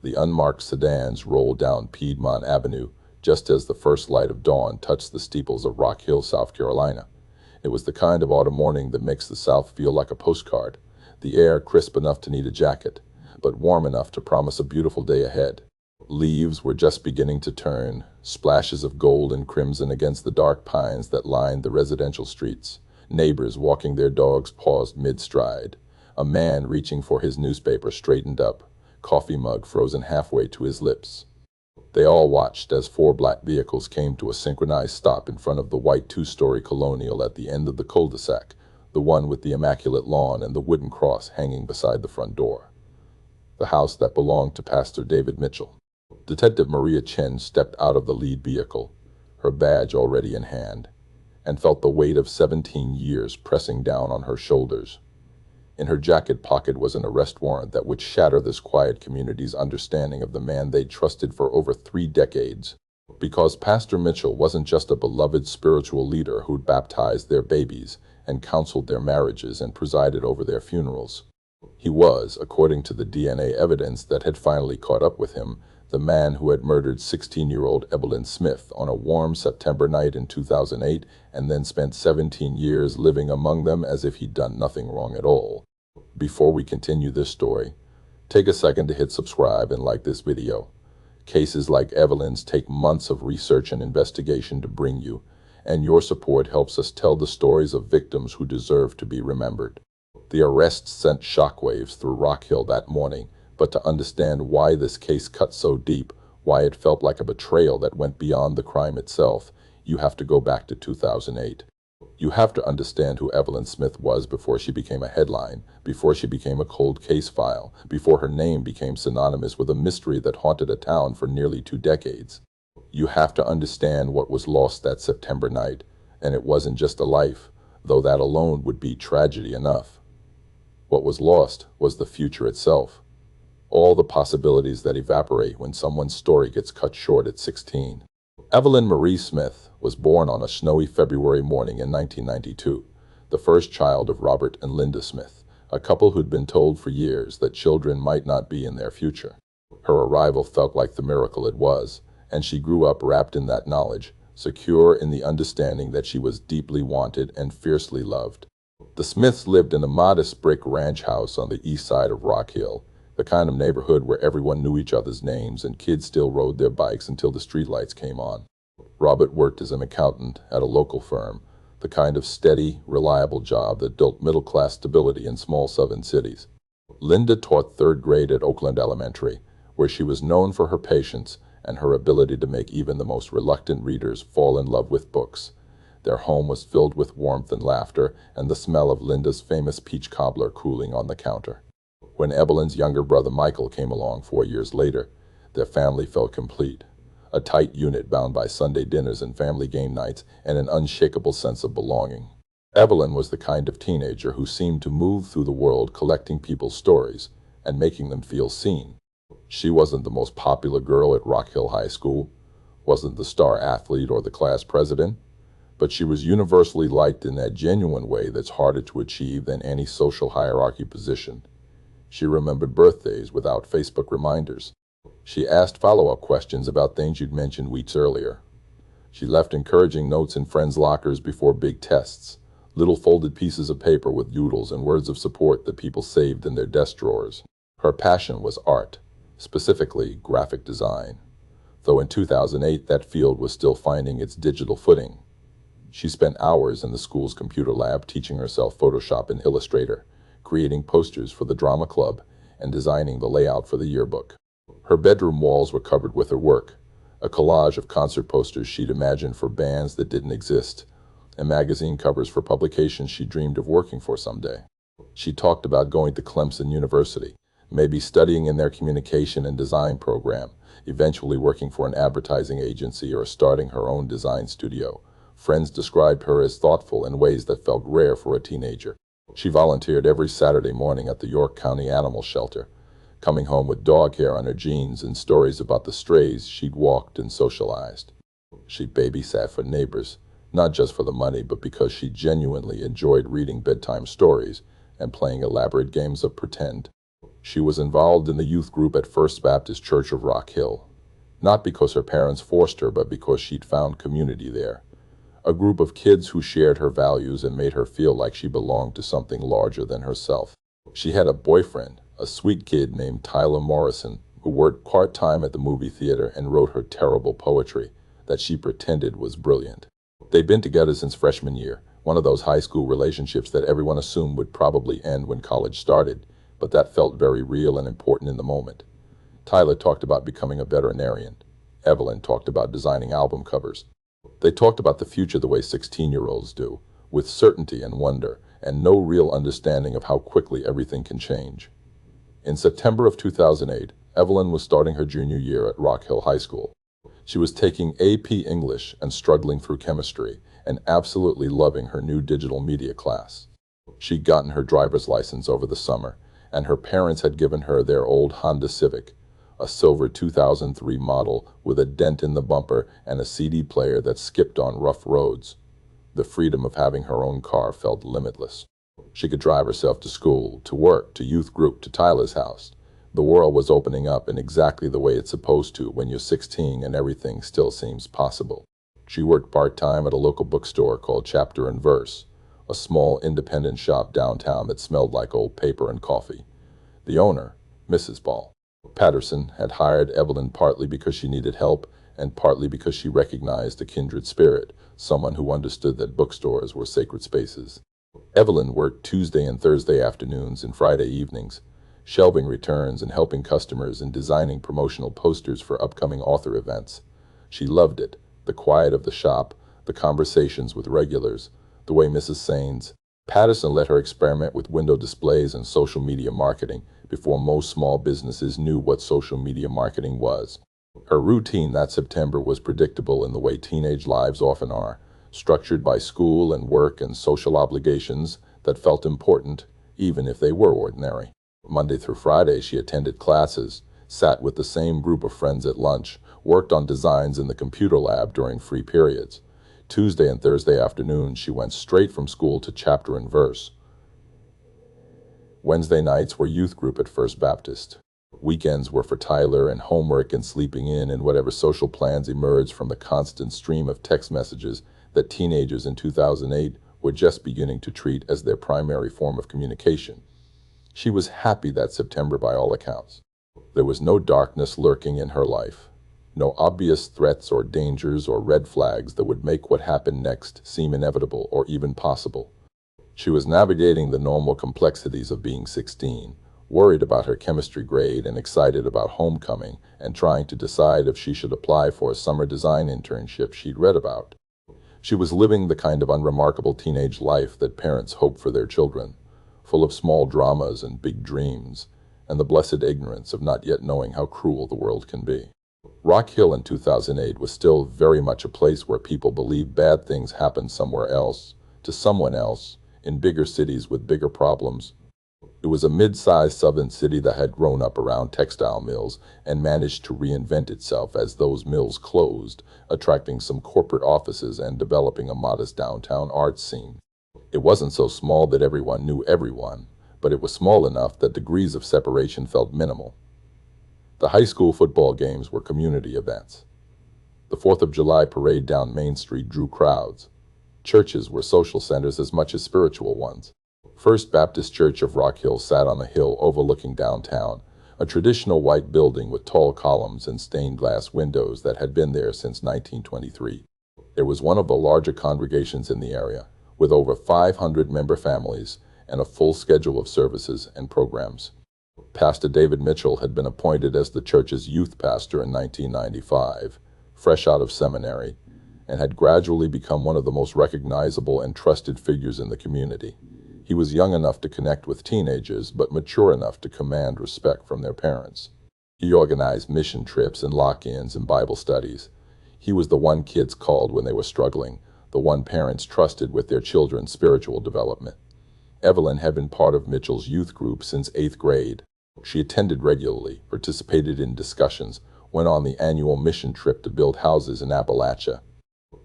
The unmarked sedans rolled down Piedmont Avenue just as the first light of dawn touched the steeples of Rock Hill, South Carolina. It was the kind of autumn morning that makes the South feel like a postcard, the air crisp enough to need a jacket, but warm enough to promise a beautiful day ahead. Leaves were just beginning to turn, splashes of gold and crimson against the dark pines that lined the residential streets. Neighbors walking their dogs paused mid-stride. A man reaching for his newspaper straightened up, coffee mug frozen halfway to his lips. They all watched as four black vehicles came to a synchronized stop in front of the white two-story colonial at the end of the cul-de-sac, the one with the immaculate lawn and the wooden cross hanging beside the front door. The house that belonged to Pastor David Mitchell. Detective Maria Chen stepped out of the lead vehicle, her badge already in hand, and felt the weight of 17 years pressing down on her shoulders. In her jacket pocket was an arrest warrant that would shatter this quiet community's understanding of the man they'd trusted for over 3 decades. Because Pastor Mitchell wasn't just a beloved spiritual leader who'd baptized their babies and counseled their marriages and presided over their funerals. He was, according to the DNA evidence that had finally caught up with him, the man who had murdered 16-year-old Evelyn Smith on a warm September night in 2008 and then spent 17 years living among them as if he'd done nothing wrong at all. Before we continue this story, take a second to hit subscribe and like this video. Cases like Evelyn's take months of research and investigation to bring you, and your support helps us tell the stories of victims who deserve to be remembered. The arrest sent shockwaves through Rock Hill that morning, but to understand why this case cut so deep, why it felt like a betrayal that went beyond the crime itself, you have to go back to 2008. You have to understand who Evelyn Smith was before she became a headline, before she became a cold case file, before her name became synonymous with a mystery that haunted a town for nearly 2 decades. You have to understand what was lost that September night, and it wasn't just a life, though that alone would be tragedy enough. What was lost was the future itself. All the possibilities that evaporate when someone's story gets cut short at 16. Evelyn Marie Smith was born on a snowy February morning in 1992, the first child of Robert and Linda Smith, a couple who'd been told for years that children might not be in their future. Her arrival felt like the miracle it was, and she grew up wrapped in that knowledge, secure in the understanding that she was deeply wanted and fiercely loved. The Smiths lived in a modest brick ranch house on the east side of Rock Hill, the kind of neighborhood where everyone knew each other's names and kids still rode their bikes until the streetlights came on. Robert worked as an accountant at a local firm, the kind of steady, reliable job that built middle-class stability in small southern cities. Linda taught 3rd grade at Oakland Elementary, where she was known for her patience and her ability to make even the most reluctant readers fall in love with books. Their home was filled with warmth and laughter and the smell of Linda's famous peach cobbler cooling on the counter. When Evelyn's younger brother Michael came along 4 years later, their family felt complete. A tight unit bound by Sunday dinners and family game nights and an unshakable sense of belonging. Evelyn was the kind of teenager who seemed to move through the world collecting people's stories and making them feel seen. She wasn't the most popular girl at Rock Hill High School, wasn't the star athlete or the class president, but she was universally liked in that genuine way that's harder to achieve than any social hierarchy position. She remembered birthdays without Facebook reminders. She asked follow-up questions about things you'd mentioned weeks earlier. She left encouraging notes in friends' lockers before big tests, little folded pieces of paper with doodles and words of support that people saved in their desk drawers. Her passion was art, specifically graphic design, though in 2008 that field was still finding its digital footing. She spent hours in the school's computer lab teaching herself Photoshop and Illustrator, creating posters for the drama club, and designing the layout for the yearbook. Her bedroom walls were covered with her work, a collage of concert posters she'd imagined for bands that didn't exist, and magazine covers for publications she dreamed of working for someday. She talked about going to Clemson University, maybe studying in their communication and design program, eventually working for an advertising agency or starting her own design studio. Friends described her as thoughtful in ways that felt rare for a teenager. She volunteered every Saturday morning at the York County Animal Shelter, coming home with dog hair on her jeans and stories about the strays she'd walked and socialized. She babysat for neighbors, not just for the money, but because she genuinely enjoyed reading bedtime stories and playing elaborate games of pretend. She was involved in the youth group at First Baptist Church of Rock Hill, not because her parents forced her, but because she'd found community there. A group of kids who shared her values and made her feel like she belonged to something larger than herself. She had a boyfriend, a sweet kid named Tyler Morrison, who worked part-time at the movie theater and wrote her terrible poetry that she pretended was brilliant. They'd been together since freshman year, one of those high school relationships that everyone assumed would probably end when college started, but that felt very real and important in the moment. Tyler talked about becoming a veterinarian. Evelyn talked about designing album covers. They talked about the future the way 16-year-olds do, with certainty and wonder, and no real understanding of how quickly everything can change. In September of 2008, Evelyn was starting her junior year at Rock Hill High School. She was taking AP English and struggling through chemistry, and absolutely loving her new digital media class. She'd gotten her driver's license over the summer, and her parents had given her their old Honda Civic, a silver 2003 model with a dent in the bumper and a CD player that skipped on rough roads. The freedom of having her own car felt limitless. She could drive herself to school, to work, to youth group, to Tyler's house. The world was opening up in exactly the way it's supposed to when you're 16 and everything still seems possible. She worked part-time at a local bookstore called Chapter and Verse, a small independent shop downtown that smelled like old paper and coffee. The owner, Mrs. Ball Patterson, had hired Evelyn partly because she needed help and partly because she recognized a kindred spirit, someone who understood that bookstores were sacred spaces. Evelyn worked Tuesday and Thursday afternoons and Friday evenings, shelving returns and helping customers and designing promotional posters for upcoming author events. She loved it, the quiet of the shop, the conversations with regulars, the way Mrs. Sains Patterson let her experiment with window displays and social media marketing before most small businesses knew what social media marketing was. Her routine that September was predictable in the way teenage lives often are, structured by school and work and social obligations that felt important, even if they were ordinary. Monday through Friday, she attended classes, sat with the same group of friends at lunch, worked on designs in the computer lab during free periods. Tuesday and Thursday afternoons, she went straight from school to Chapter and Verse. Wednesday nights were youth group at First Baptist. Weekends were for Tyler and homework and sleeping in and whatever social plans emerged from the constant stream of text messages that teenagers in 2008 were just beginning to treat as their primary form of communication. She was happy that September by all accounts. There was no darkness lurking in her life, no obvious threats or dangers or red flags that would make what happened next seem inevitable or even possible. She was navigating the normal complexities of being 16, worried about her chemistry grade and excited about homecoming and trying to decide if she should apply for a summer design internship she'd read about. She was living the kind of unremarkable teenage life that parents hope for their children, full of small dramas and big dreams, and the blessed ignorance of not yet knowing how cruel the world can be. Rock Hill in 2008 was still very much a place where people believed bad things happened somewhere else, to someone else, in bigger cities with bigger problems. It was a mid-sized southern city that had grown up around textile mills and managed to reinvent itself as those mills closed, attracting some corporate offices and developing a modest downtown arts scene. It wasn't so small that everyone knew everyone, but it was small enough that degrees of separation felt minimal. The high school football games were community events. The 4th of July parade down Main Street drew crowds. Churches were social centers as much as spiritual ones. First Baptist Church of Rock Hill sat on a hill overlooking downtown, a traditional white building with tall columns and stained glass windows that had been there since 1923. It was one of the larger congregations in the area, with over 500 member families and a full schedule of services and programs. Pastor David Mitchell had been appointed as the church's youth pastor in 1995, fresh out of seminary, and had gradually become one of the most recognizable and trusted figures in the community. He was young enough to connect with teenagers, but mature enough to command respect from their parents. He organized mission trips and lock-ins and Bible studies. He was the one kids called when they were struggling, the one parents trusted with their children's spiritual development. Evelyn had been part of Mitchell's youth group since 8th grade. She attended regularly, participated in discussions, went on the annual mission trip to build houses in Appalachia.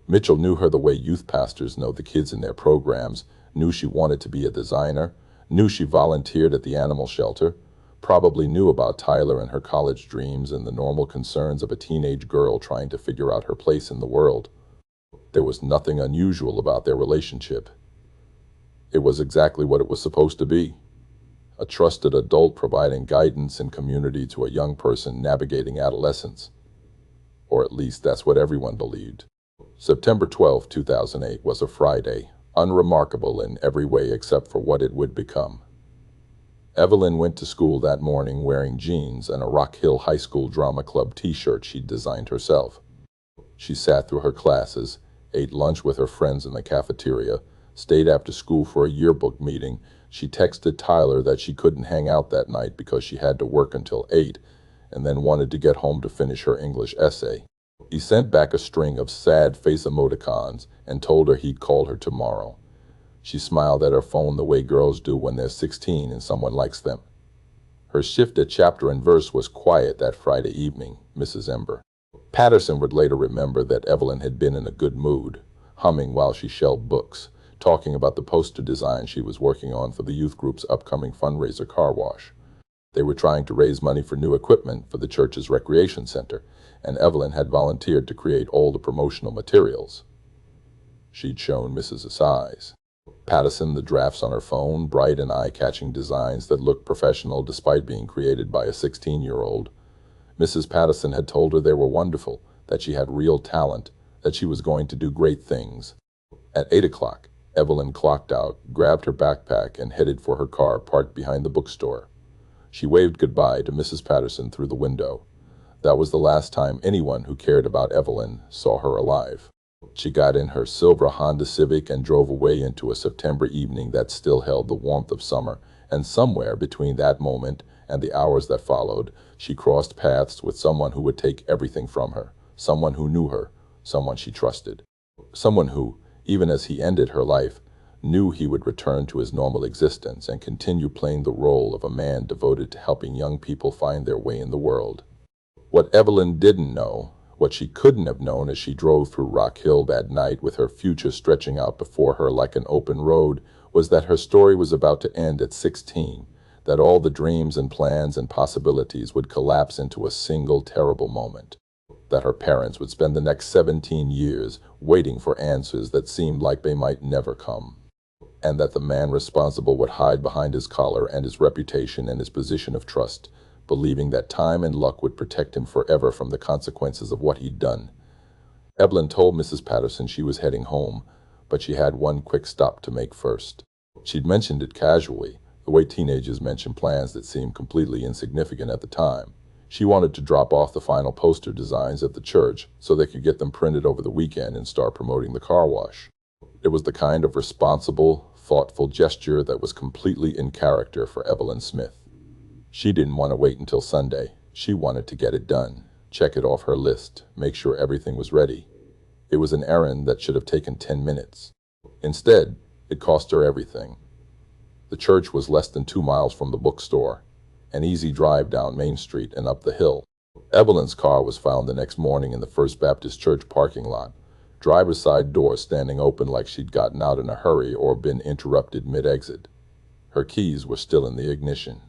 Mitchell knew her the way youth pastors know the kids in their programs, knew she wanted to be a designer, knew she volunteered at the animal shelter, probably knew about Tyler and her college dreams and the normal concerns of a teenage girl trying to figure out her place in the world. There was nothing unusual about their relationship. It was exactly what it was supposed to be. A trusted adult providing guidance and community to a young person navigating adolescence. Or at least that's what everyone believed. September 12, 2008 was a Friday, unremarkable in every way except for what it would become. Evelyn went to school that morning wearing jeans and a Rock Hill High School Drama Club t-shirt she'd designed herself. She sat through her classes, ate lunch with her friends in the cafeteria, stayed after school for a yearbook meeting. She texted Tyler that she couldn't hang out that night because she had to work until 8 and then wanted to get home to finish her English essay. He sent back a string of sad face emoticons and told her he'd call her tomorrow. She smiled at her phone the way girls do when they're 16 and someone likes them. Her shift at chapter and verse was quiet that Friday evening, Mrs. Ember. Patterson would later remember that Evelyn had been in a good mood, humming while she shelved books, talking about the poster design she was working on for the youth group's upcoming fundraiser car wash. They were trying to raise money for new equipment for the church's recreation center, and Evelyn had volunteered to create all the promotional materials. She'd shown Mrs. Assay's Patterson the drafts on her phone, bright and eye-catching designs that looked professional despite being created by a 16-year-old. Mrs. Patterson had told her they were wonderful, that she had real talent, that she was going to do great things. At 8 o'clock, Evelyn clocked out, grabbed her backpack, and headed for her car parked behind the bookstore. She waved goodbye to Mrs. Patterson through the window. That was the last time anyone who cared about Evelyn saw her alive. She got in her silver Honda Civic and drove away into a September evening that still held the warmth of summer, and somewhere between that moment and the hours that followed, she crossed paths with someone who would take everything from her, someone who knew her, someone she trusted. Someone who, even as he ended her life, knew he would return to his normal existence and continue playing the role of a man devoted to helping young people find their way in the world. What Evelyn didn't know, what she couldn't have known as she drove through Rock Hill that night with her future stretching out before her like an open road, was that her story was about to end at 16, that all the dreams and plans and possibilities would collapse into a single terrible moment, that her parents would spend the next 17 years waiting for answers that seemed like they might never come, and that the man responsible would hide behind his collar and his reputation and his position of trust, believing that time and luck would protect him forever from the consequences of what he'd done. Evelyn told Mrs. Patterson she was heading home, but she had one quick stop to make first. She'd mentioned it casually, the way teenagers mention plans that seemed completely insignificant at the time. She wanted to drop off the final poster designs at the church so they could get them printed over the weekend and start promoting the car wash. It was the kind of responsible, thoughtful gesture that was completely in character for Evelyn Smith. She didn't want to wait until Sunday. She wanted to get it done, check it off her list, make sure everything was ready. It was an errand that should have taken 10 minutes. Instead, it cost her everything. The church was less than 2 miles from the bookstore, an easy drive down Main Street and up the hill. Evelyn's car was found the next morning in the First Baptist Church parking lot, driver's side door standing open like she'd gotten out in a hurry or been interrupted mid-exit. Her keys were still in the ignition.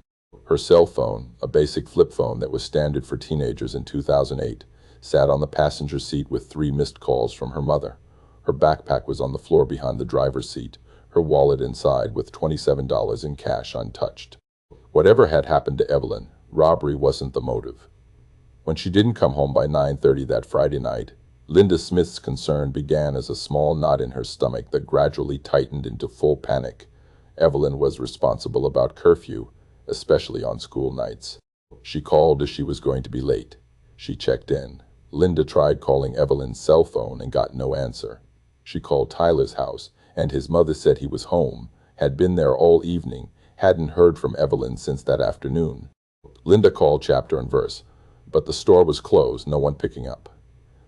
Her cell phone, a basic flip phone that was standard for teenagers in 2008, sat on the passenger seat with 3 missed calls from her mother. Her backpack was on the floor behind the driver's seat, her wallet inside with $27 in cash untouched. Whatever had happened to Evelyn, robbery wasn't the motive. When she didn't come home by 9:30 that Friday night, Linda Smith's concern began as a small knot in her stomach that gradually tightened into full panic. Evelyn was responsible about curfew, especially on school nights. She called as she was going to be late. She checked in. Linda tried calling Evelyn's cell phone and got no answer. She called Tyler's house, and his mother said he was home, had been there all evening, hadn't heard from Evelyn since that afternoon. Linda called chapter and verse, but the store was closed, no one picking up.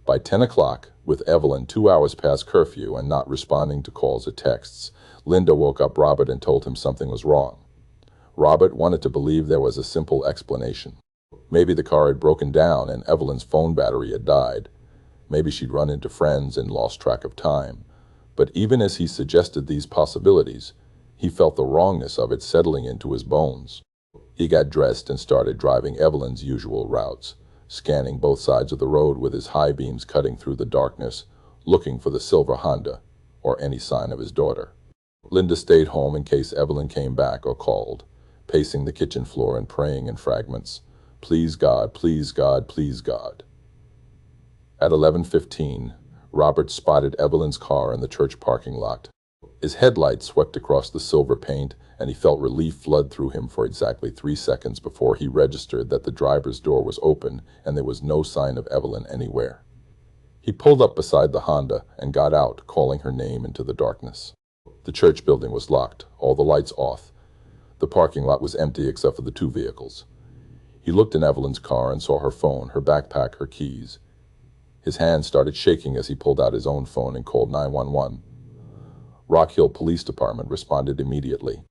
By 10 o'clock, with Evelyn 2 hours past curfew and not responding to calls or texts, Linda woke up Robert and told him something was wrong. Robert wanted to believe there was a simple explanation. Maybe the car had broken down and Evelyn's phone battery had died. Maybe she'd run into friends and lost track of time. But even as he suggested these possibilities, he felt the wrongness of it settling into his bones. He got dressed and started driving Evelyn's usual routes, scanning both sides of the road with his high beams cutting through the darkness, looking for the silver Honda or any sign of his daughter. Linda stayed home in case Evelyn came back or called, pacing the kitchen floor and praying in fragments, "Please God, please God, please God." At 11:15, Robert spotted Evelyn's car in the church parking lot. His headlights swept across the silver paint, and he felt relief flood through him for exactly 3 seconds before he registered that the driver's door was open and there was no sign of Evelyn anywhere. He pulled up beside the Honda and got out, calling her name into the darkness. The church building was locked, all the lights off. The parking lot was empty except for the two vehicles. He looked in Evelyn's car and saw her phone, her backpack, her keys. His hand started shaking as he pulled out his own phone and called 911. Rock Hill Police Department responded immediately.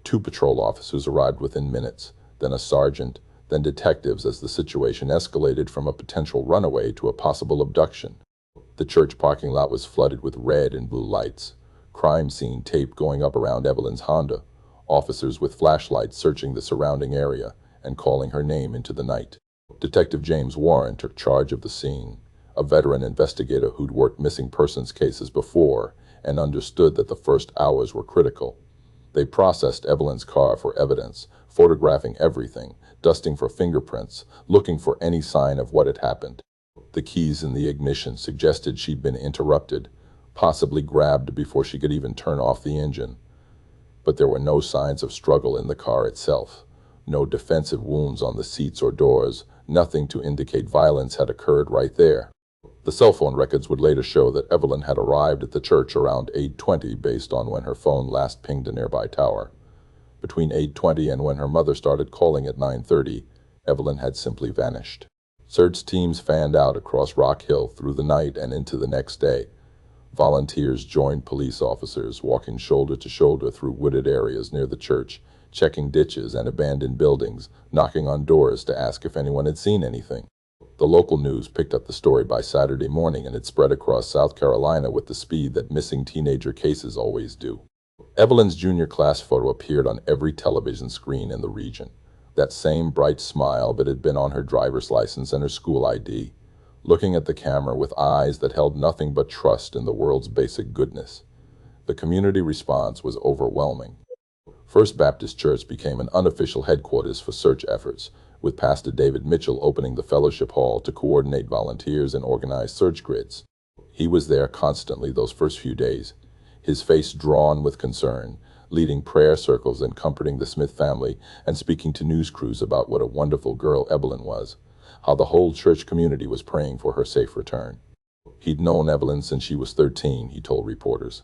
2 patrol officers arrived within minutes, then a sergeant, then detectives as the situation escalated from a potential runaway to a possible abduction. The church parking lot was flooded with red and blue lights, crime scene tape going up around Evelyn's Honda, officers with flashlights searching the surrounding area and calling her name into the night. Detective James Warren took charge of the scene, a veteran investigator who'd worked missing persons cases before and understood that the first hours were critical. They processed Evelyn's car for evidence, photographing everything, dusting for fingerprints, looking for any sign of what had happened. The keys in the ignition suggested she'd been interrupted, possibly grabbed before she could even turn off the engine. But there were no signs of struggle in the car itself, no defensive wounds on the seats or doors, nothing to indicate violence had occurred right there. The cell phone records would later show that Evelyn had arrived at the church around 8:20 based on when her phone last pinged a nearby tower. Between 8:20 and when her mother started calling at 9:30, Evelyn had simply vanished. Search teams fanned out across Rock Hill through the night and into the next day. Volunteers joined police officers, walking shoulder to shoulder through wooded areas near the church, checking ditches and abandoned buildings, knocking on doors to ask if anyone had seen anything. The local news picked up the story by Saturday morning, and it spread across South Carolina with the speed that missing teenager cases always do. Evelyn's junior class photo appeared on every television screen in the region. That same bright smile that had been on her driver's license and her school ID, looking at the camera with eyes that held nothing but trust in the world's basic goodness. The community response was overwhelming. First Baptist Church became an unofficial headquarters for search efforts, with Pastor David Mitchell opening the fellowship hall to coordinate volunteers and organize search grids. He was there constantly those first few days, his face drawn with concern, leading prayer circles and comforting the Smith family and speaking to news crews about what a wonderful girl Evelyn was, how the whole church community was praying for her safe return. He'd known Evelyn since she was 13, he told reporters.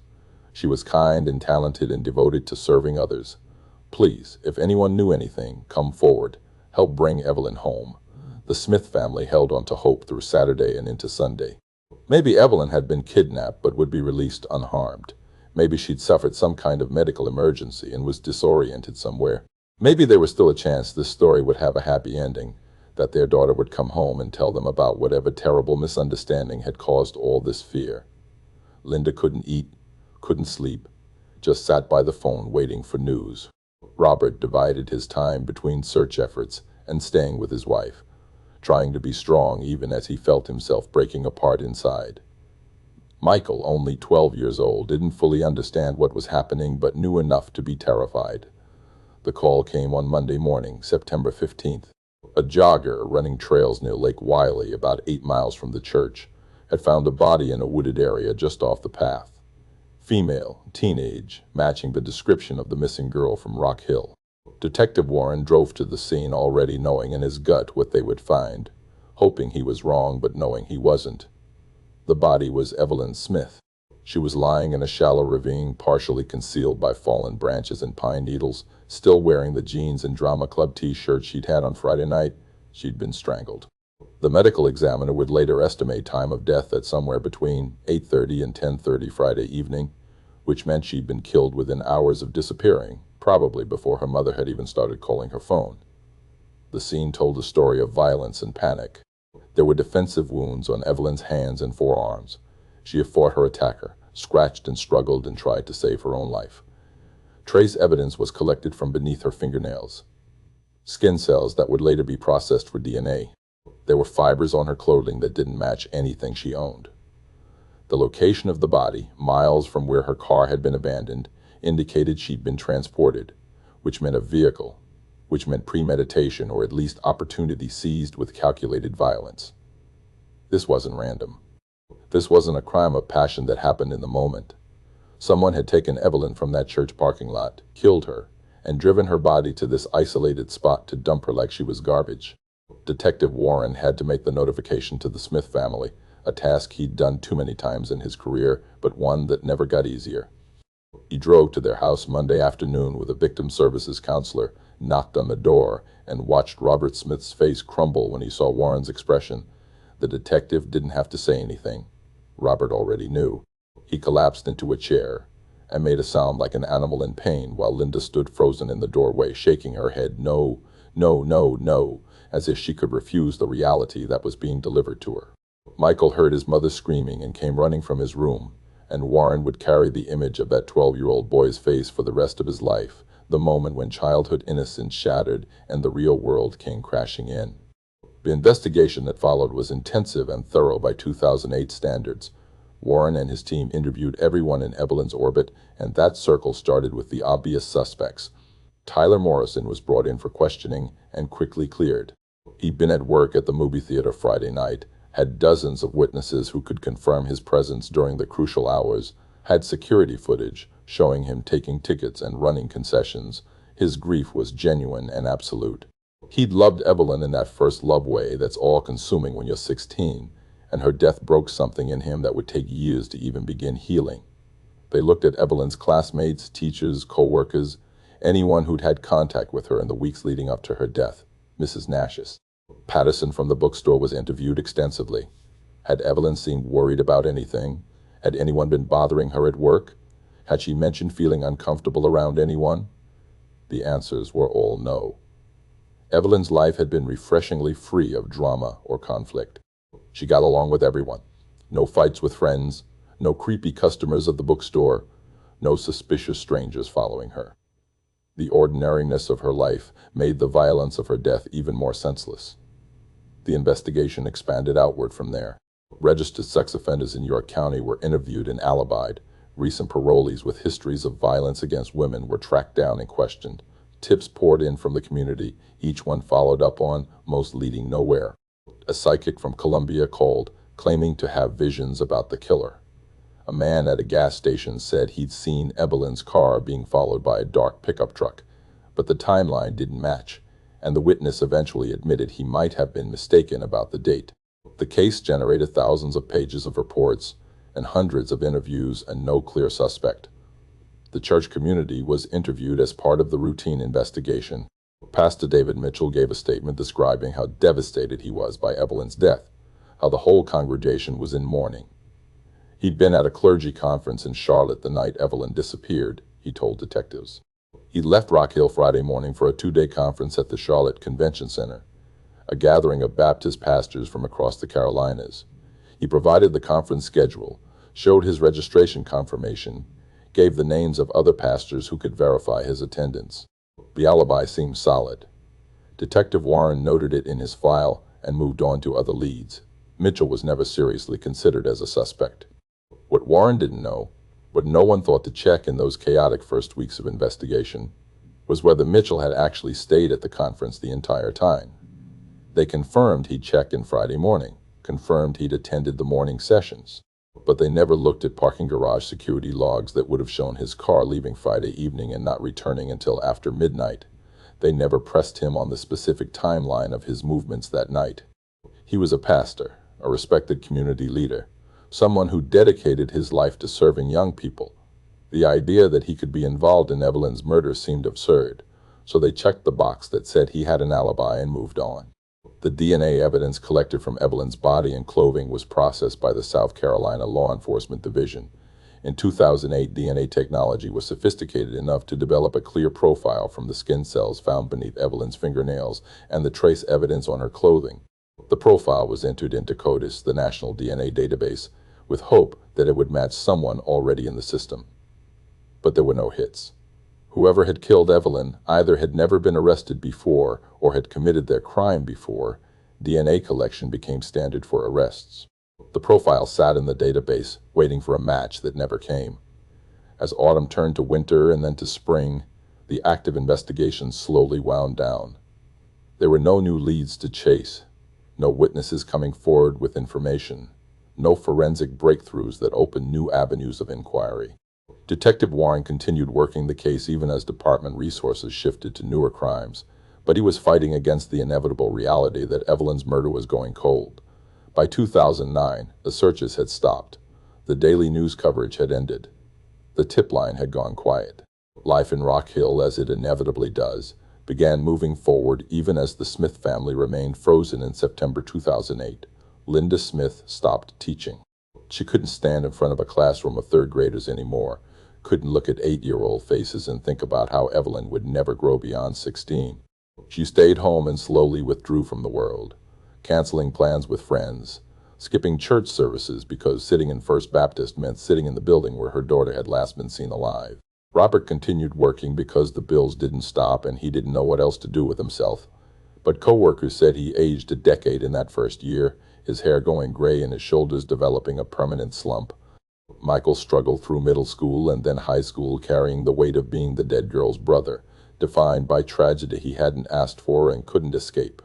She was kind and talented and devoted to serving others. Please, if anyone knew anything, come forward. Help bring Evelyn home. The Smith family held on to hope through Saturday and into Sunday. Maybe Evelyn had been kidnapped but would be released unharmed. Maybe she'd suffered some kind of medical emergency and was disoriented somewhere. Maybe there was still a chance this story would have a happy ending, that their daughter would come home and tell them about whatever terrible misunderstanding had caused all this fear. Linda couldn't eat, couldn't sleep, just sat by the phone waiting for news. Robert divided his time between search efforts and staying with his wife, trying to be strong even as he felt himself breaking apart inside. Michael, only 12 years old, didn't fully understand what was happening but knew enough to be terrified. The call came on Monday morning, September 15th. A jogger running trails near Lake Wiley, about 8 miles from the church, had found a body in a wooded area just off the path. Female, teenage, matching the description of the missing girl from Rock Hill. Detective Warren drove to the scene already knowing in his gut what they would find, hoping he was wrong but knowing he wasn't. The body was Evelyn Smith. She was lying in a shallow ravine, partially concealed by fallen branches and pine needles, still wearing the jeans and drama club t-shirt she'd had on Friday night. She'd been strangled. The medical examiner would later estimate time of death at somewhere between 8:30 and 10:30 Friday evening, which meant she'd been killed within hours of disappearing, probably before her mother had even started calling her phone. The scene told a story of violence and panic. There were defensive wounds on Evelyn's hands and forearms. She had fought her attacker, scratched and struggled and tried to save her own life. Trace evidence was collected from beneath her fingernails. skin cells that would later be processed for DNA. There were fibers on her clothing that didn't match anything she owned. The location of the body, miles from where her car had been abandoned, indicated she'd been transported, which meant a vehicle, which meant premeditation or at least opportunity seized with calculated violence. This wasn't random. This wasn't a crime of passion that happened in the moment. Someone had taken Evelyn from that church parking lot, killed her, and driven her body to this isolated spot to dump her like she was garbage. Detective Warren had to make the notification to the Smith family, a task he'd done too many times in his career, but one that never got easier. He drove to their house Monday afternoon with a victim services counselor, knocked on the door, and watched Robert Smith's face crumble when he saw Warren's expression. The detective didn't have to say anything. Robert already knew. He collapsed into a chair and made a sound like an animal in pain while Linda stood frozen in the doorway, shaking her head no, no, no, no, as if she could refuse the reality that was being delivered to her. Michael heard his mother screaming and came running from his room, and Warren would carry the image of that 12-year-old boy's face for the rest of his life, the moment when childhood innocence shattered and the real world came crashing in. The investigation that followed was intensive and thorough by 2008 standards. Warren and his team interviewed everyone in Evelyn's orbit, and that circle started with the obvious suspects. Tyler Morrison was brought in for questioning and quickly cleared. He'd been at work at the movie theater Friday night, had dozens of witnesses who could confirm his presence during the crucial hours, had security footage showing him taking tickets and running concessions. His grief was genuine and absolute. He'd loved Evelyn in that first love way that's all-consuming when you're 16, and her death broke something in him that would take years to even begin healing. They looked at Evelyn's classmates, teachers, co-workers, anyone who'd had contact with her in the weeks leading up to her death. Mrs. Nash's. Patterson from the bookstore was interviewed extensively. Had Evelyn seemed worried about anything? Had anyone been bothering her at work? Had she mentioned feeling uncomfortable around anyone? The answers were all no. Evelyn's life had been refreshingly free of drama or conflict. She got along with everyone. No fights with friends, no creepy customers of the bookstore, no suspicious strangers following her. The ordinariness of her life made the violence of her death even more senseless. The investigation expanded outward from there. Registered sex offenders in York County were interviewed and alibied. Recent parolees with histories of violence against women were tracked down and questioned. Tips poured in from the community, each one followed up on, most leading nowhere. A psychic from Columbia called, claiming to have visions about the killer. A man at a gas station said he'd seen Evelyn's car being followed by a dark pickup truck, but the timeline didn't match, and the witness eventually admitted he might have been mistaken about the date. The case generated thousands of pages of reports and hundreds of interviews and no clear suspect. The church community was interviewed as part of the routine investigation. Pastor David Mitchell gave a statement describing how devastated he was by Evelyn's death, how the whole congregation was in mourning. He'd been at a clergy conference in Charlotte the night Evelyn disappeared, he told detectives. He left Rock Hill Friday morning for a 2-day conference at the Charlotte Convention Center, a gathering of Baptist pastors from across the Carolinas. He provided the conference schedule, showed his registration confirmation, gave the names of other pastors who could verify his attendance. The alibi seemed solid. Detective Warren noted it in his file and moved on to other leads. Mitchell was never seriously considered as a suspect. What Warren didn't know, what no one thought to check in those chaotic first weeks of investigation, was whether Mitchell had actually stayed at the conference the entire time. They confirmed he'd checked in Friday morning, confirmed he'd attended the morning sessions, but they never looked at parking garage security logs that would have shown his car leaving Friday evening and not returning until after midnight. They never pressed him on the specific timeline of his movements that night. He was a pastor, a respected community leader, someone who dedicated his life to serving young people. The idea that he could be involved in Evelyn's murder seemed absurd, so they checked the box that said he had an alibi and moved on. The DNA evidence collected from Evelyn's body and clothing was processed by the South Carolina Law Enforcement Division. In 2008, DNA technology was sophisticated enough to develop a clear profile from the skin cells found beneath Evelyn's fingernails and the trace evidence on her clothing. The profile was entered into CODIS, the national DNA database, with hope that it would match someone already in the system. But there were no hits. Whoever had killed Evelyn either had never been arrested before or had committed their crime before. DNA collection became standard for arrests. The profile sat in the database, waiting for a match that never came. As autumn turned to winter and then to spring, the active investigation slowly wound down. There were no new leads to chase, no witnesses coming forward with information, no forensic breakthroughs that opened new avenues of inquiry. Detective Warren continued working the case even as department resources shifted to newer crimes, but he was fighting against the inevitable reality that Evelyn's murder was going cold. By 2009, the searches had stopped. The daily news coverage had ended. The tip line had gone quiet. Life in Rock Hill, as it inevitably does, began moving forward even as the Smith family remained frozen in September 2008. Linda Smith stopped teaching. She couldn't stand in front of a classroom of third graders anymore, couldn't look at 8-year-old faces and think about how Evelyn would never grow beyond 16. She stayed home and slowly withdrew from the world, canceling plans with friends, skipping church services because sitting in First Baptist meant sitting in the building where her daughter had last been seen alive. Robert continued working because the bills didn't stop and he didn't know what else to do with himself. But coworkers said he aged a decade in that first year, his hair going gray and his shoulders developing a permanent slump. Michael struggled through middle school and then high school, carrying the weight of being the dead girl's brother, defined by tragedy he hadn't asked for and couldn't escape.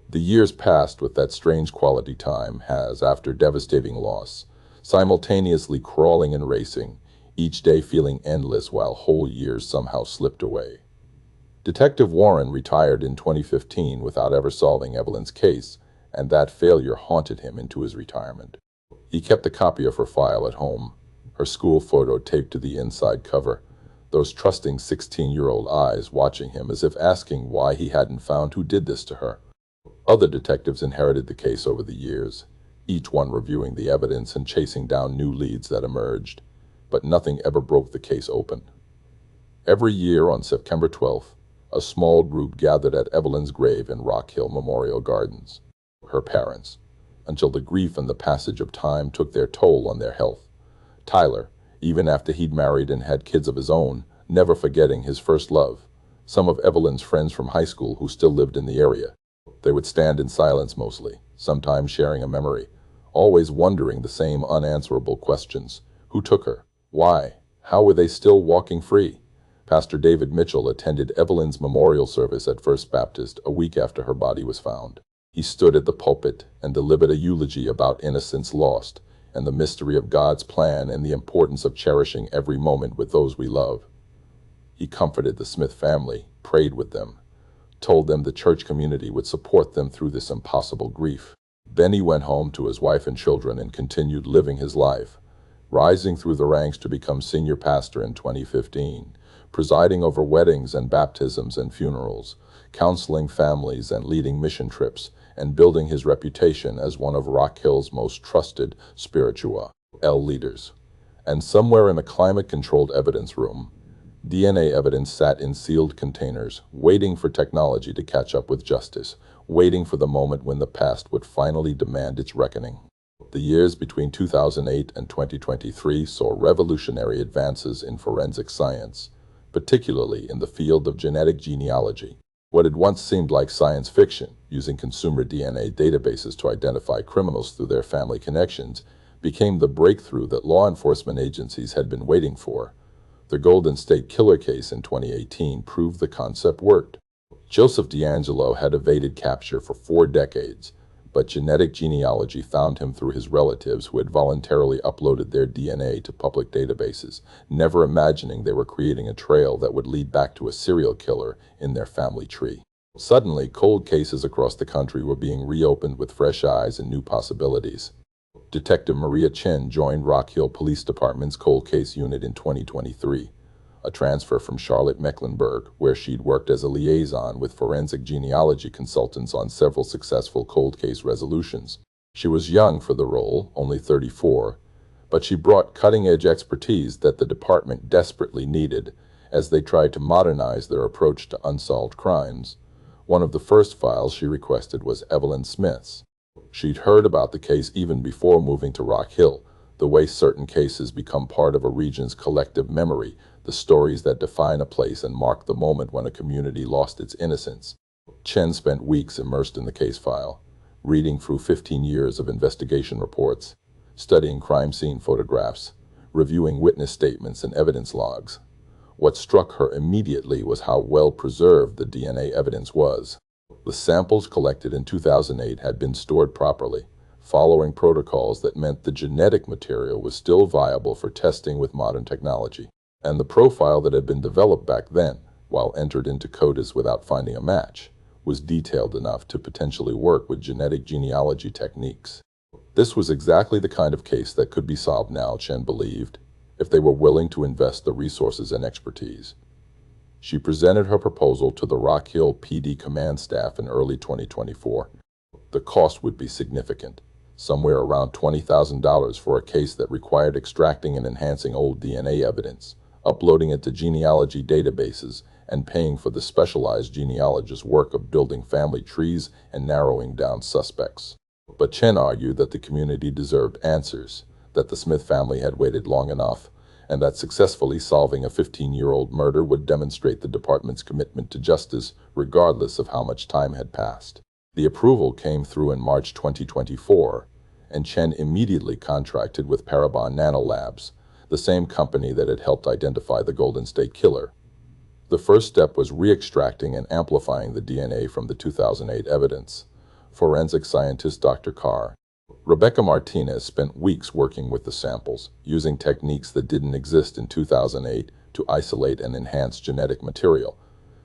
The years passed with that strange quality time has, after devastating loss, simultaneously crawling and racing, each day feeling endless while whole years somehow slipped away. Detective Warren retired in 2015 without ever solving Evelyn's case, and that failure haunted him into his retirement. He kept a copy of her file at home, her school photo taped to the inside cover, those trusting 16-year-old eyes watching him as if asking why he hadn't found who did this to her. Other detectives inherited the case over the years, each one reviewing the evidence and chasing down new leads that emerged, but nothing ever broke the case open. Every year on September 12th, a small group gathered at Evelyn's grave in Rock Hill Memorial Gardens, her parents, until the grief and the passage of time took their toll on their health. Tyler, even after he'd married and had kids of his own, never forgetting his first love, some of Evelyn's friends from high school who still lived in the area. They would stand in silence mostly, sometimes sharing a memory, always wondering the same unanswerable questions. Who took her? Why? How were they still walking free? Pastor David Mitchell attended Evelyn's memorial service at First Baptist a week after her body was found. He stood at the pulpit and delivered a eulogy about innocence lost and the mystery of God's plan and the importance of cherishing every moment with those we love. He comforted the Smith family, prayed with them, told them the church community would support them through this impossible grief. Then he went home to his wife and children and continued living his life, rising through the ranks to become senior pastor in 2015, presiding over weddings and baptisms and funerals, counseling families and leading mission trips, and building his reputation as one of Rock Hill's most trusted spiritual leaders. And somewhere in a climate-controlled evidence room, DNA evidence sat in sealed containers, waiting for technology to catch up with justice, waiting for the moment when the past would finally demand its reckoning. The years between 2008 and 2023 saw revolutionary advances in forensic science, particularly in the field of genetic genealogy. What had once seemed like science fiction, using consumer DNA databases to identify criminals through their family connections, became the breakthrough that law enforcement agencies had been waiting for. The Golden State Killer case in 2018 proved the concept worked. Joseph DeAngelo had evaded capture for 4 decades, but genetic genealogy found him through his relatives who had voluntarily uploaded their DNA to public databases, never imagining they were creating a trail that would lead back to a serial killer in their family tree. Suddenly, cold cases across the country were being reopened with fresh eyes and new possibilities. Detective Maria Chen joined Rock Hill Police Department's cold case unit in 2023, a transfer from Charlotte, Mecklenburg, where she'd worked as a liaison with forensic genealogy consultants on several successful cold case resolutions. She was young for the role, only 34, but she brought cutting-edge expertise that the department desperately needed as they tried to modernize their approach to unsolved crimes. One of the first files she requested was Evelyn Smith's. She'd heard about the case even before moving to Rock Hill. the way certain cases become part of a region's collective memory, the stories that define a place and mark the moment when a community lost its innocence. Chen spent weeks immersed in the case file, reading through 15 years of investigation reports, studying crime scene photographs, reviewing witness statements and evidence logs. What struck her immediately was how well preserved the DNA evidence was. The samples collected in 2008 had been stored properly, following protocols that meant the genetic material was still viable for testing with modern technology. And the profile that had been developed back then, while entered into CODIS without finding a match, was detailed enough to potentially work with genetic genealogy techniques. This was exactly the kind of case that could be solved now, Chen believed, if they were willing to invest the resources and expertise. She presented her proposal to the Rock Hill PD command staff in early 2024. The cost would be significant, somewhere around $20,000 for a case that required extracting and enhancing old DNA evidence, uploading it to genealogy databases, and paying for the specialized genealogist's work of building family trees and narrowing down suspects. But Chen argued that the community deserved answers, that the Smith family had waited long enough, and that successfully solving a 15-year-old murder would demonstrate the department's commitment to justice regardless of how much time had passed. The approval came through in March 2024, and Chen immediately contracted with Parabon Nanolabs, the same company that had helped identify the Golden State Killer. The first step was re-extracting and amplifying the DNA from the 2008 evidence. Forensic scientist Dr. Carr, Rebecca Martinez spent weeks working with the samples, using techniques that didn't exist in 2008 to isolate and enhance genetic material.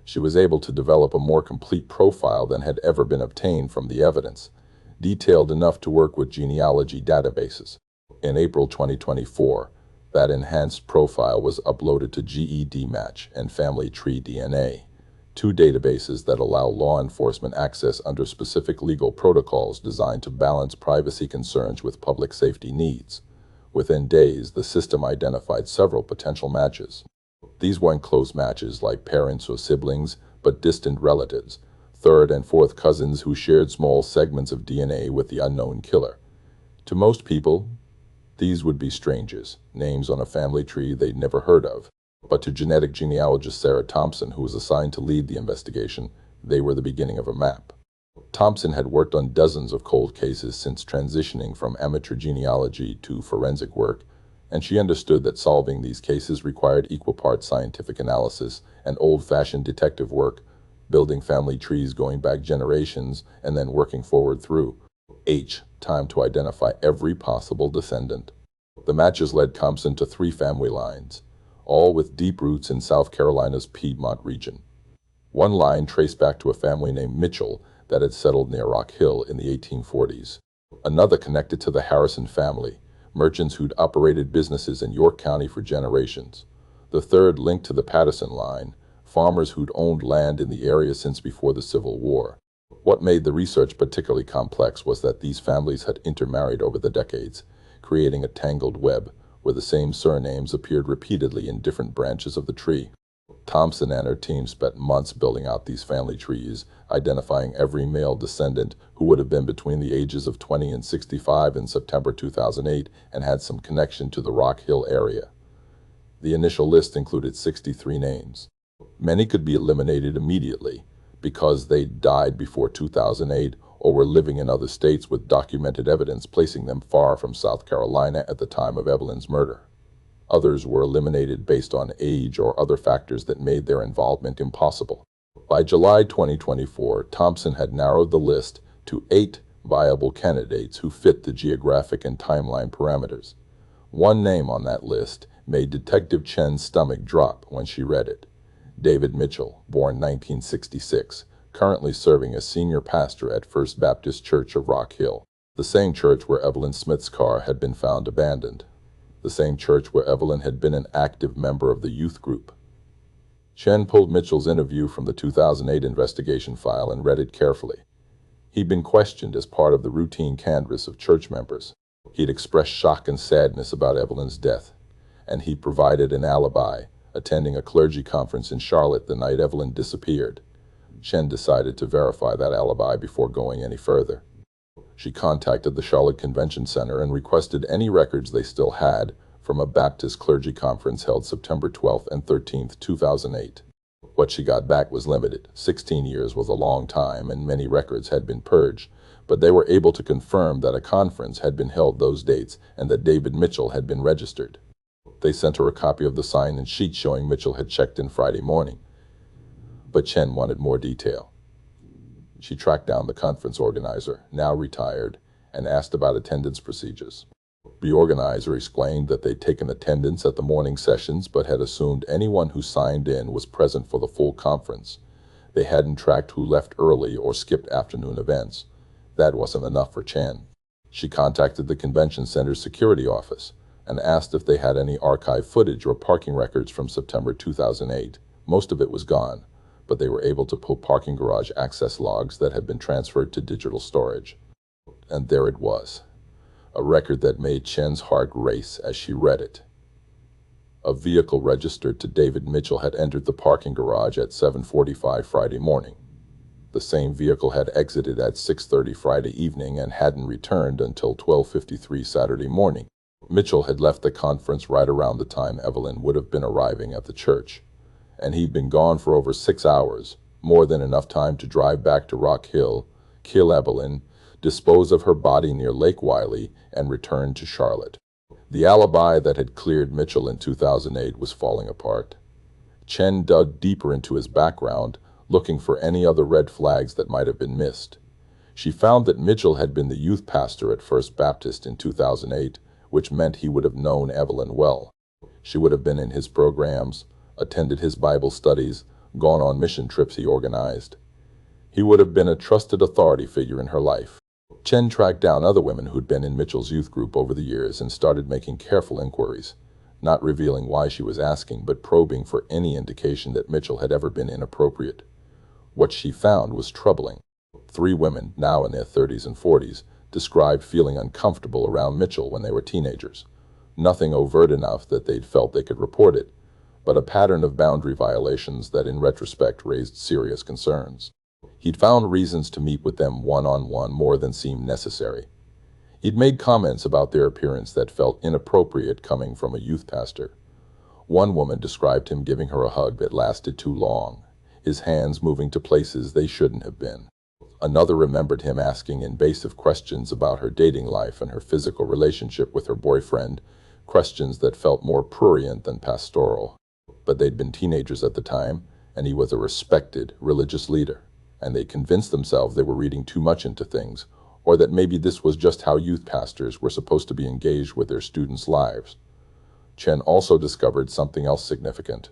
She was able to develop a more complete profile than had ever been obtained from the evidence, detailed enough to work with genealogy databases. In April 2024, that enhanced profile was uploaded to GEDmatch and Family Tree DNA, two databases that allow law enforcement access under specific legal protocols designed to balance privacy concerns with public safety needs. Within days, the system identified several potential matches. These weren't close matches like parents or siblings, but distant relatives, third and fourth cousins who shared small segments of DNA with the unknown killer. To most people, these would be strangers, names on a family tree they'd never heard of. But to genetic genealogist Sarah Thompson, who was assigned to lead the investigation, they were the beginning of a map. Thompson had worked on dozens of cold cases since transitioning from amateur genealogy to forensic work, and she understood that solving these cases required equal parts scientific analysis and old-fashioned detective work, building family trees going back generations and then working forward through time to identify every possible descendant. The matches led Thompson to 3 family lines, all with deep roots in South Carolina's Piedmont region. One line traced back to a family named Mitchell that had settled near Rock Hill in the 1840s. Another connected to the Harrison family, merchants who'd operated businesses in York County for generations. The third linked to the Patterson line, farmers who'd owned land in the area since before the Civil War. What made the research particularly complex was that these families had intermarried over the decades, creating a tangled web where the same surnames appeared repeatedly in different branches of the tree. Thompson and her team spent months building out these family trees, identifying every male descendant who would have been between the ages of 20 and 65 in September 2008 and had some connection to the Rock Hill area. The initial list included 63 names. Many could be eliminated immediately because they died before 2008 or were living in other states with documented evidence placing them far from South Carolina at the time of Evelyn's murder. Others were eliminated based on age or other factors that made their involvement impossible. By July 2024, Thompson had narrowed the list to 8 viable candidates who fit the geographic and timeline parameters. One name on that list made Detective Chen's stomach drop when she read it. David Mitchell, born 1966, currently serving as senior pastor at First Baptist Church of Rock Hill, the same church where Evelyn Smith's car had been found abandoned, the same church where Evelyn had been an active member of the youth group. Chen pulled Mitchell's interview from the 2008 investigation file and read it carefully. He'd been questioned as part of the routine canvass of church members. He'd expressed shock and sadness about Evelyn's death, and he provided an alibi, attending a clergy conference in Charlotte the night Evelyn disappeared. Chen decided to verify that alibi before going any further. She contacted the Charlotte Convention Center and requested any records they still had from a Baptist clergy conference held September 12th and 13th, 2008. What she got back was limited. 16 years was a long time, and many records had been purged, but they were able to confirm that a conference had been held those dates and that David Mitchell had been registered. They sent her a copy of the sign-in sheet showing Mitchell had checked in Friday morning. But Chen wanted more detail. She tracked down the conference organizer, now retired, and asked about attendance procedures. The organizer explained that they'd taken attendance at the morning sessions but had assumed anyone who signed in was present for the full conference. They hadn't tracked who left early or skipped afternoon events. That wasn't enough for Chen. She contacted the convention center's security office and asked if they had any archive footage or parking records from September 2008. Most of it was gone, but they were able to pull parking garage access logs that had been transferred to digital storage. And there it was, a record that made Chen's heart race as she read it. A vehicle registered to David Mitchell had entered the parking garage at 7:45 Friday morning. The same vehicle had exited at 6:30 Friday evening and hadn't returned until 12:53 Saturday morning. Mitchell had left the conference right around the time Evelyn would have been arriving at the church, and he'd been gone for over 6 hours, more than enough time to drive back to Rock Hill, kill Evelyn, dispose of her body near Lake Wiley, and return to Charlotte. The alibi that had cleared Mitchell in 2008 was falling apart. Chen dug deeper into his background, looking for any other red flags that might have been missed. She found that Mitchell had been the youth pastor at First Baptist in 2008, which meant he would have known Evelyn well. She would have been in his programs, attended his Bible studies, gone on mission trips he organized. He would have been a trusted authority figure in her life. Chen tracked down other women who'd been in Mitchell's youth group over the years and started making careful inquiries, not revealing why she was asking, but probing for any indication that Mitchell had ever been inappropriate. What she found was troubling. 3 women, now in their 30s and 40s, described feeling uncomfortable around Mitchell when they were teenagers. Nothing overt enough that they'd felt they could report it, but a pattern of boundary violations that in retrospect raised serious concerns. He'd found reasons to meet with them one-on-one more than seemed necessary. He'd made comments about their appearance that felt inappropriate coming from a youth pastor. One woman described him giving her a hug that lasted too long, his hands moving to places they shouldn't have been. Another remembered him asking invasive questions about her dating life and her physical relationship with her boyfriend, questions that felt more prurient than pastoral. But they'd been teenagers at the time, and he was a respected religious leader, and they convinced themselves they were reading too much into things, or that maybe this was just how youth pastors were supposed to be engaged with their students' lives. Chen also discovered something else significant.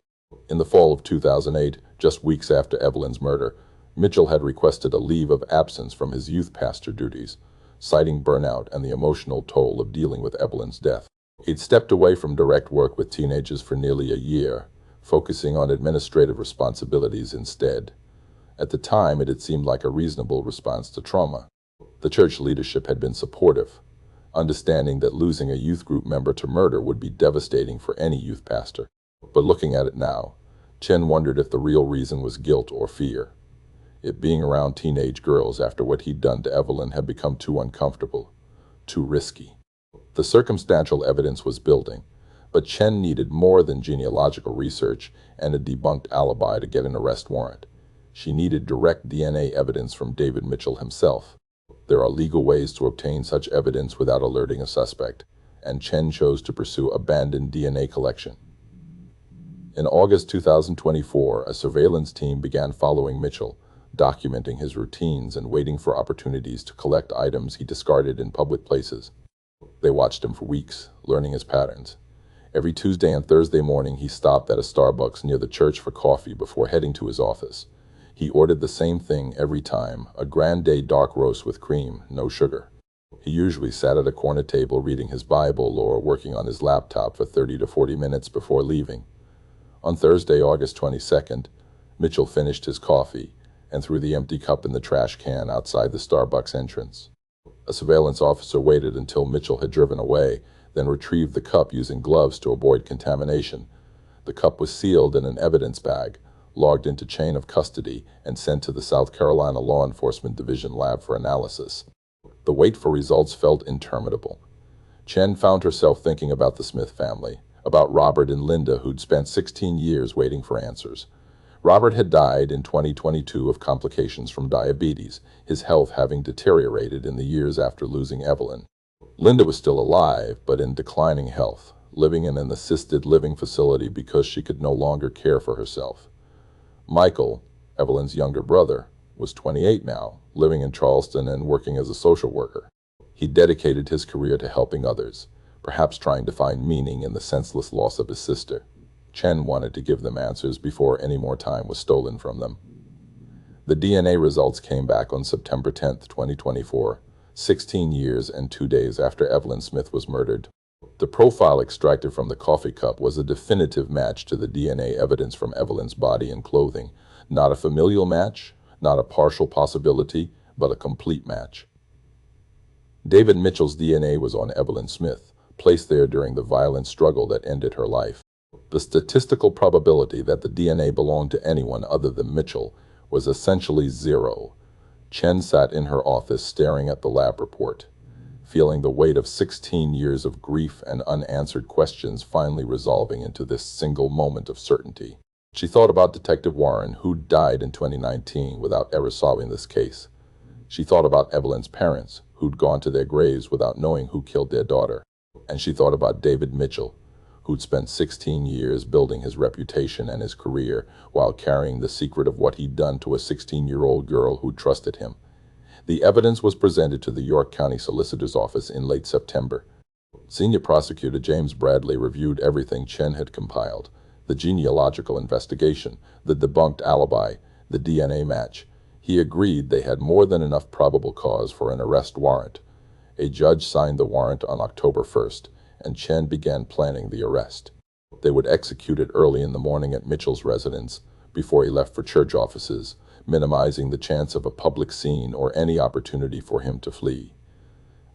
In the fall of 2008, just weeks after Evelyn's murder, Mitchell had requested a leave of absence from his youth pastor duties, citing burnout and the emotional toll of dealing with Evelyn's death. He'd stepped away from direct work with teenagers for nearly a year, focusing on administrative responsibilities instead. At the time, it had seemed like a reasonable response to trauma. The church leadership had been supportive, understanding that losing a youth group member to murder would be devastating for any youth pastor. But looking at it now, Chen wondered if the real reason was guilt or fear. It being around teenage girls after what he'd done to Evelyn had become too uncomfortable, too risky. The circumstantial evidence was building, but Chen needed more than genealogical research and a debunked alibi to get an arrest warrant. She needed direct DNA evidence from David Mitchell himself. There are legal ways to obtain such evidence without alerting a suspect, and Chen chose to pursue abandoned DNA collection. In August 2024, a surveillance team began following Mitchell, documenting his routines and waiting for opportunities to collect items he discarded in public places. They watched him for weeks, learning his patterns. Every Tuesday and Thursday morning, he stopped at a Starbucks near the church for coffee before heading to his office. He ordered the same thing every time, a Grande dark roast with cream, no sugar. He usually sat at a corner table reading his Bible or working on his laptop for 30 to 40 minutes before leaving. On Thursday, August 22nd, Mitchell finished his coffee and threw the empty cup in the trash can outside the Starbucks entrance. A surveillance officer waited until Mitchell had driven away, then retrieved the cup using gloves to avoid contamination. The cup was sealed in an evidence bag, logged into chain of custody, and sent to the South Carolina Law Enforcement Division lab for analysis. The wait for results felt interminable. Chen found herself thinking about the Smith family, about Robert and Linda, who'd spent 16 years waiting for answers. Robert had died in 2022 of complications from diabetes, his health having deteriorated in the years after losing Evelyn. Linda was still alive, but in declining health, living in an assisted living facility because she could no longer care for herself. Michael, Evelyn's younger brother, was 28 now, living in Charleston and working as a social worker. He dedicated his career to helping others, perhaps trying to find meaning in the senseless loss of his sister. Chen wanted to give them answers before any more time was stolen from them. The DNA results came back on September 10, 2024, 16 years and 2 days after Evelyn Smith was murdered. The profile extracted from the coffee cup was a definitive match to the DNA evidence from Evelyn's body and clothing. Not a familial match, not a partial possibility, but a complete match. David Mitchell's DNA was on Evelyn Smith, placed there during the violent struggle that ended her life. The statistical probability that the DNA belonged to anyone other than Mitchell was essentially zero. Chen sat in her office staring at the lab report, feeling the weight of 16 years of grief and unanswered questions finally resolving into this single moment of certainty. She thought about Detective Warren, who died in 2019 without ever solving this case. She thought about Evelyn's parents, who'd gone to their graves without knowing who killed their daughter. And she thought about David Mitchell, who'd spent 16 years building his reputation and his career while carrying the secret of what he'd done to a 16-year-old girl who trusted him. The evidence was presented to the York County Solicitor's Office in late September. Senior Prosecutor James Bradley reviewed everything Chen had compiled: the genealogical investigation, the debunked alibi, the DNA match. He agreed they had more than enough probable cause for an arrest warrant. A judge signed the warrant on October 1st, and Chen began planning the arrest. They would execute it early in the morning at Mitchell's residence before he left for church offices, minimizing the chance of a public scene or any opportunity for him to flee.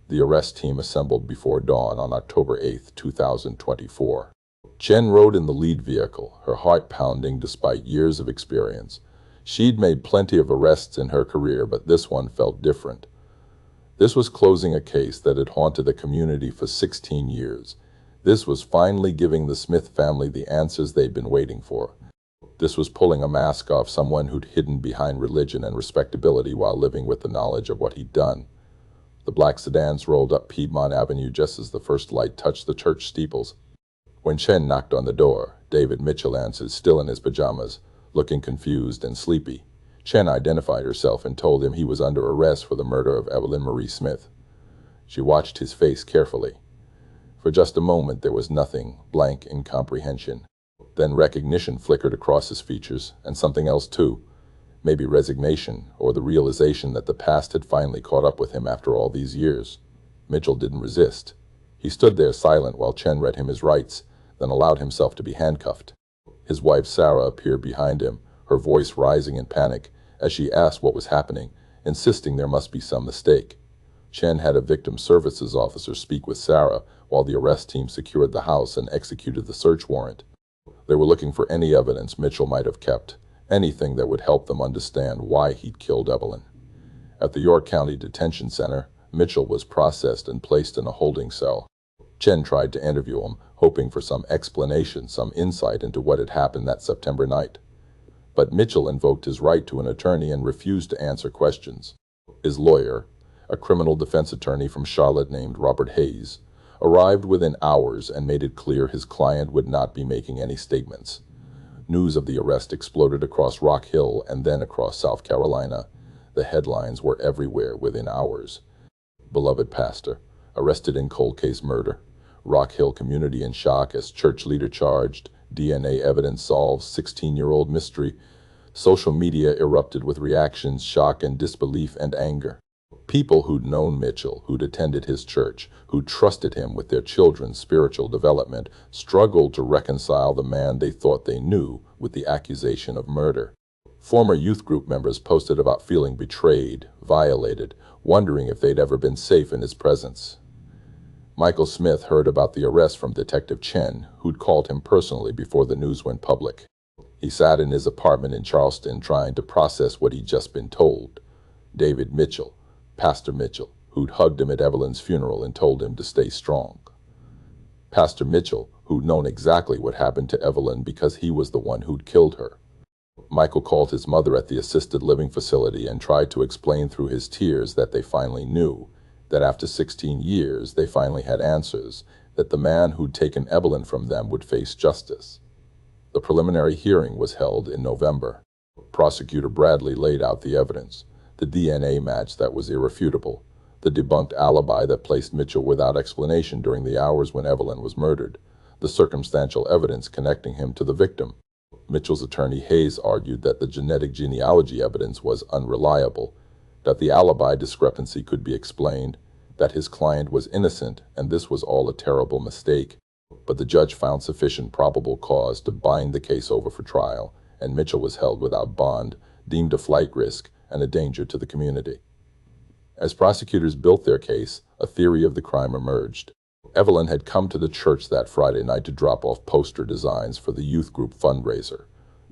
The arrest team assembled before dawn on October 8, 2024. Chen rode in the lead vehicle, her heart pounding despite years of experience. She'd made plenty of arrests in her career, but this one felt different. This was closing a case that had haunted the community for 16 years. This was finally giving the Smith family the answers they'd been waiting for. This was pulling a mask off someone who'd hidden behind religion and respectability while living with the knowledge of what he'd done. The black sedans rolled up Piedmont Avenue just as the first light touched the church steeples. When Chen knocked on the door, David Mitchell answered, still in his pajamas, looking confused and sleepy. Chen identified herself and told him he was under arrest for the murder of Evelyn Marie Smith. She watched his face carefully. For just a moment there was nothing, blank incomprehension. Then recognition flickered across his features, and something else too. Maybe resignation, or the realization that the past had finally caught up with him after all these years. Mitchell didn't resist. He stood there silent while Chen read him his rights, then allowed himself to be handcuffed. His wife Sarah appeared behind him, her voice rising in panic as she asked what was happening, insisting there must be some mistake. Chen had a victim services officer speak with Sarah while the arrest team secured the house and executed the search warrant. They were looking for any evidence Mitchell might have kept, anything that would help them understand why he'd killed Evelyn. At the York County Detention Center, Mitchell was processed and placed in a holding cell. Chen tried to interview him, hoping for some explanation, some insight into what had happened that September night. But Mitchell invoked his right to an attorney and refused to answer questions. His lawyer, a criminal defense attorney from Charlotte named Robert Hayes, arrived within hours and made it clear his client would not be making any statements. News of the arrest exploded across Rock Hill and then across South Carolina. The headlines were everywhere within hours. Beloved pastor, arrested in cold case murder. Rock Hill community in shock as church leader charged. DNA evidence solves 16-year-old mystery. Social media erupted with reactions, shock and disbelief and anger. People who'd known Mitchell, who'd attended his church, who trusted him with their children's spiritual development, struggled to reconcile the man they thought they knew with the accusation of murder. Former youth group members posted about feeling betrayed, violated, wondering if they'd ever been safe in his presence. Michael Smith heard about the arrest from Detective Chen, who'd called him personally before the news went public. He sat in his apartment in Charleston trying to process what he'd just been told. David Mitchell, Pastor Mitchell, who'd hugged him at Evelyn's funeral and told him to stay strong. Pastor Mitchell, who'd known exactly what happened to Evelyn because he was the one who'd killed her. Michael called his mother at the assisted living facility and tried to explain through his tears that they finally knew, that after 16 years they finally had answers, that the man who'd taken Evelyn from them would face justice. The preliminary hearing was held in November. Prosecutor Bradley laid out the evidence, the DNA match that was irrefutable, the debunked alibi that placed Mitchell without explanation during the hours when Evelyn was murdered, the circumstantial evidence connecting him to the victim. Mitchell's attorney Hayes argued that the genetic genealogy evidence was unreliable, that the alibi discrepancy could be explained, that his client was innocent, and this was all a terrible mistake. But the judge found sufficient probable cause to bind the case over for trial, and Mitchell was held without bond, deemed a flight risk and a danger to the community. As prosecutors built their case, a theory of the crime emerged. Evelyn had come to the church that Friday night to drop off poster designs for the youth group fundraiser.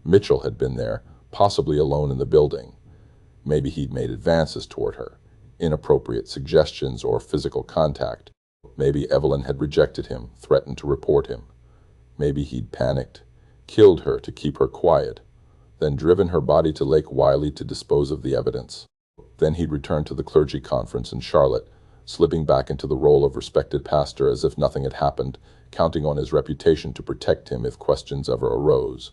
Mitchell had been there, possibly alone in the building. Maybe he'd made advances toward her, inappropriate suggestions or physical contact. Maybe Evelyn had rejected him, threatened to report him. Maybe he'd panicked, killed her to keep her quiet, then driven her body to Lake Wylie to dispose of the evidence. Then he'd returned to the clergy conference in Charlotte, slipping back into the role of respected pastor as if nothing had happened, counting on his reputation to protect him if questions ever arose.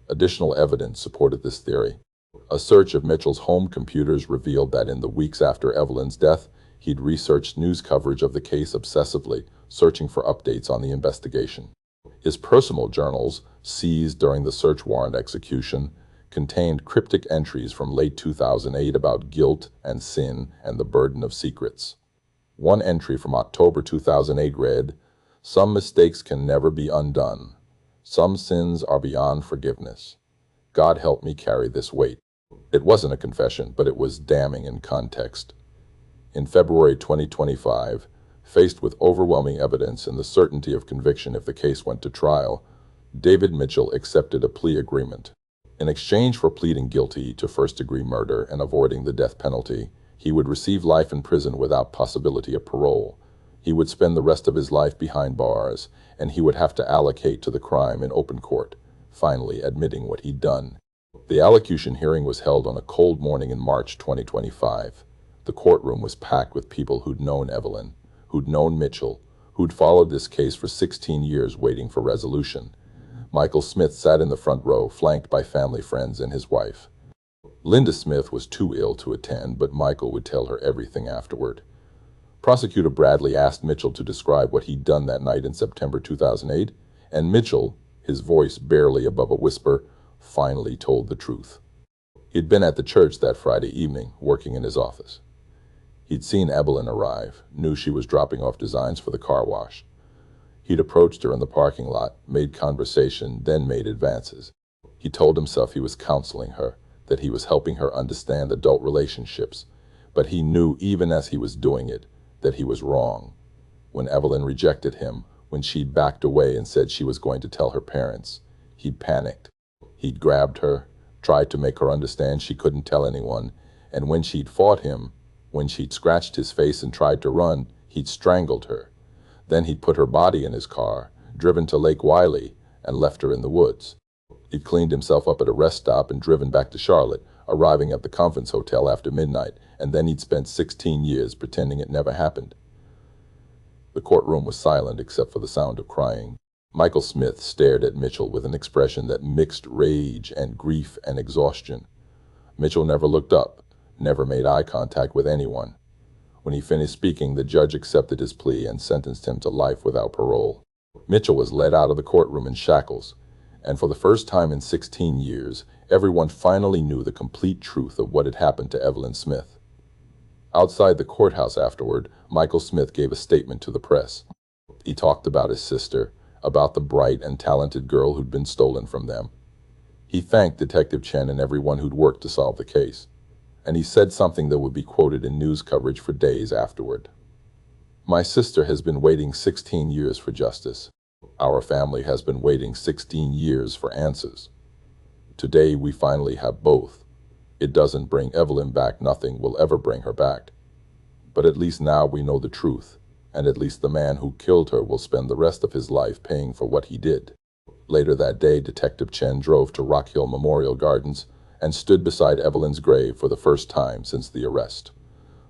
Additional evidence supported this theory. A search of Mitchell's home computers revealed that in the weeks after Evelyn's death, he'd researched news coverage of the case obsessively, searching for updates on the investigation. His personal journals, seized during the search warrant execution, contained cryptic entries from late 2008 about guilt and sin and the burden of secrets. One entry from October 2008 read, "Some mistakes can never be undone. Some sins are beyond forgiveness. God help me carry this weight." It wasn't a confession, but it was damning in context. In February 2025, faced with overwhelming evidence and the certainty of conviction if the case went to trial, David Mitchell accepted a plea agreement. In exchange for pleading guilty to first-degree murder and avoiding the death penalty, he would receive life in prison without possibility of parole. He would spend the rest of his life behind bars, and he would have to allocate to the crime in open court, finally admitting what he'd done. The allocution hearing was held on a cold morning in March 2025. The courtroom was packed with people who'd known Evelyn, who'd known Mitchell, who'd followed this case for 16 years waiting for resolution. Michael Smith sat in the front row, flanked by family friends and his wife. Linda Smith was too ill to attend, but Michael would tell her everything afterward. Prosecutor Bradley asked Mitchell to describe what he'd done that night in September 2008, and Mitchell, his voice barely above a whisper, finally told the truth. He'd been at the church that Friday evening, working in his office. He'd seen Evelyn arrive, knew she was dropping off designs for the car wash. He'd approached her in the parking lot, made conversation, then made advances. He told himself he was counseling her, that he was helping her understand adult relationships, but he knew even as he was doing it that he was wrong. When Evelyn rejected him, when she'd backed away and said she was going to tell her parents, he'd panicked. He'd grabbed her, tried to make her understand she couldn't tell anyone, and when she'd fought him, when she'd scratched his face and tried to run, he'd strangled her. Then he'd put her body in his car, driven to Lake Wylie, and left her in the woods. He'd cleaned himself up at a rest stop and driven back to Charlotte, arriving at the conference hotel after midnight, and then he'd spent 16 years pretending it never happened. The courtroom was silent except for the sound of crying. Michael Smith stared at Mitchell with an expression that mixed rage and grief and exhaustion. Mitchell never looked up, never made eye contact with anyone. When he finished speaking, the judge accepted his plea and sentenced him to life without parole. Mitchell was led out of the courtroom in shackles, and for the first time in 16 years, everyone finally knew the complete truth of what had happened to Evelyn Smith. Outside the courthouse afterward, Michael Smith gave a statement to the press. He talked about his sister, about the bright and talented girl who'd been stolen from them. He thanked Detective Chen and everyone who'd worked to solve the case. And he said something that would be quoted in news coverage for days afterward. "My sister has been waiting 16 years for justice. Our family has been waiting 16 years for answers. Today we finally have both. It doesn't bring Evelyn back. Nothing will ever bring her back. But at least now we know the truth, and at least the man who killed her will spend the rest of his life paying for what he did." Later that day, Detective Chen drove to Rock Hill Memorial Gardens and stood beside Evelyn's grave for the first time since the arrest.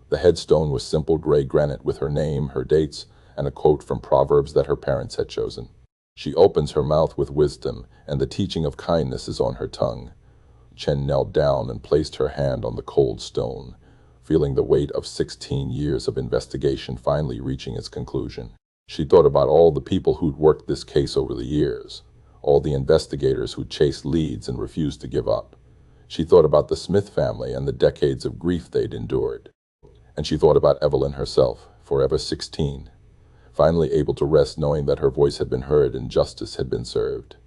The headstone was simple gray granite with her name, her dates, and a quote from Proverbs that her parents had chosen. "She opens her mouth with wisdom, and the teaching of kindness is on her tongue." Chen knelt down and placed her hand on the cold stone, feeling the weight of 16 years of investigation finally reaching its conclusion. She thought about all the people who'd worked this case over the years, all the investigators who chased leads and refused to give up. She thought about the Smith family and the decades of grief they'd endured. And she thought about Evelyn herself, forever 16, finally able to rest knowing that her voice had been heard and justice had been served.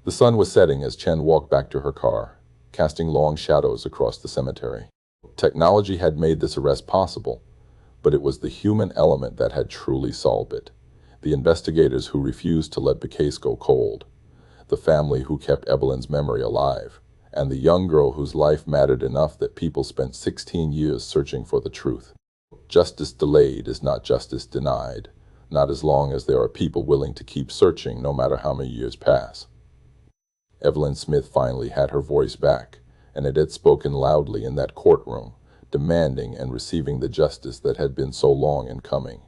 The sun was setting as Chen walked back to her car, casting long shadows across the cemetery. Technology had made this arrest possible, but it was the human element that had truly solved it. The investigators who refused to let the case go cold, the family who kept Evelyn's memory alive, and the young girl whose life mattered enough that people spent 16 years searching for the truth. Justice delayed is not justice denied, not as long as there are people willing to keep searching no matter how many years pass. Evelyn Smith finally had her voice back, and it had spoken loudly in that courtroom, demanding and receiving the justice that had been so long in coming.